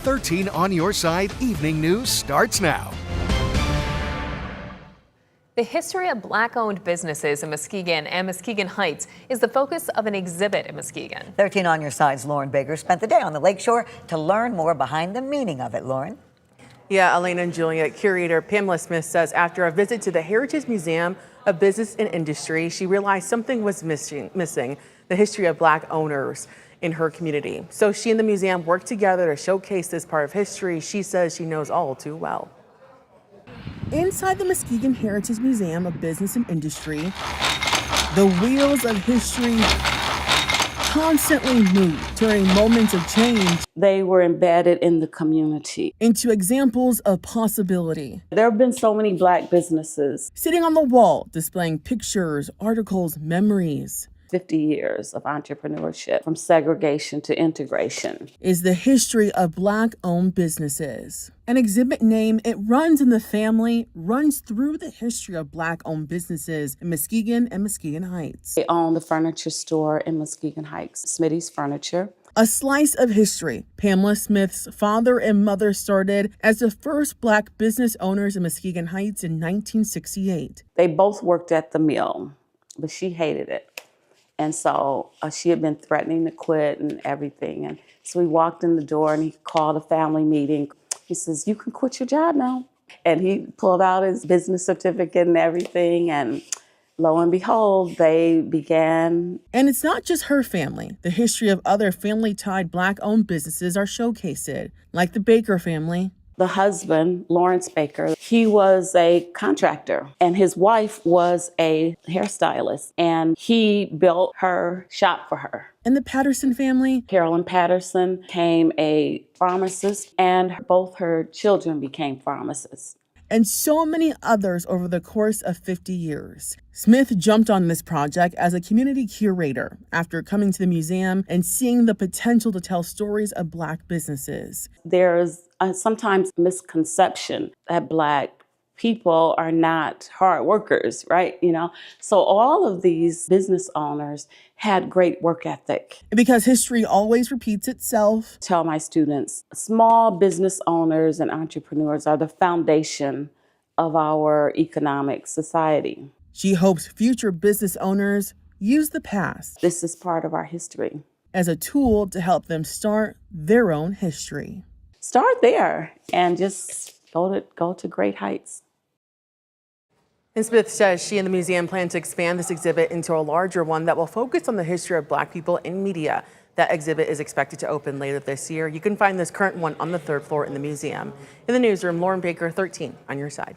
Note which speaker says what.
Speaker 1: 13 on Your Side Evening News starts now.
Speaker 2: The history of Black-owned businesses in Muskegon and Muskegon Heights is the focus of an exhibit in Muskegon.
Speaker 3: 13 on Your Side's Lauren Baker spent the day on the lakeshore to learn more behind the meaning of it. Lauren?
Speaker 4: Yeah, Elena and Julia, curator Pamela Smith says after a visit to the Heritage Museum of Business and Industry, she realized something was missing, the history of Black owners in her community. So she and the museum worked together to showcase this part of history she says she knows all too well.
Speaker 5: Inside the Muskegon Heritage Museum of Business and Industry, the wheels of history constantly move, turning moments of change
Speaker 6: they were embedded in the community
Speaker 5: into examples of possibility.
Speaker 6: There have been so many Black businesses
Speaker 5: sitting on the wall, displaying pictures, articles, memories.
Speaker 6: 50 years of entrepreneurship, from segregation to integration,
Speaker 5: is the history of Black-owned businesses. An exhibit named It Runs in the Family runs through the history of Black-owned businesses in Muskegon and Muskegon Heights.
Speaker 6: They own the furniture store in Muskegon Heights, Smitty's Furniture.
Speaker 5: A slice of history. Pamela Smith's father and mother started as the first Black business owners in Muskegon Heights in 1968.
Speaker 6: They both worked at the mill, but she hated it. And so she had been threatening to quit and everything. And so we walked in the door and he called a family meeting. He says, "You can quit your job now." And he pulled out his business certificate and everything. And lo and behold, they began.
Speaker 5: And it's not just her family. The history of other family-tied Black-owned businesses are showcased, like the Baker family.
Speaker 6: The husband, Lawrence Baker, he was a contractor and his wife was a hairstylist and he built her shop for her.
Speaker 5: And the Patterson family?
Speaker 6: Carolyn Patterson became a pharmacist and both her children became pharmacists.
Speaker 5: And so many others over the course of 50 years. Smith jumped on this project as a community curator after coming to the museum and seeing the potential to tell stories of Black businesses.
Speaker 6: There's sometimes misconception that Black people are not hard workers, right? So all of these business owners had great work ethic.
Speaker 5: Because history always repeats itself.
Speaker 6: Tell my students, small business owners and entrepreneurs are the foundation of our economic society.
Speaker 5: She hopes future business owners use the past.
Speaker 6: This is part of our history.
Speaker 5: As a tool to help them start their own history.
Speaker 6: Start there and just go to great heights.
Speaker 4: And Smith says she and the museum plan to expand this exhibit into a larger one that will focus on the history of Black people in media. That exhibit is expected to open later this year. You can find this current one on the 3rd floor in the museum. In the newsroom, Lauren Baker, 13 on Your Side.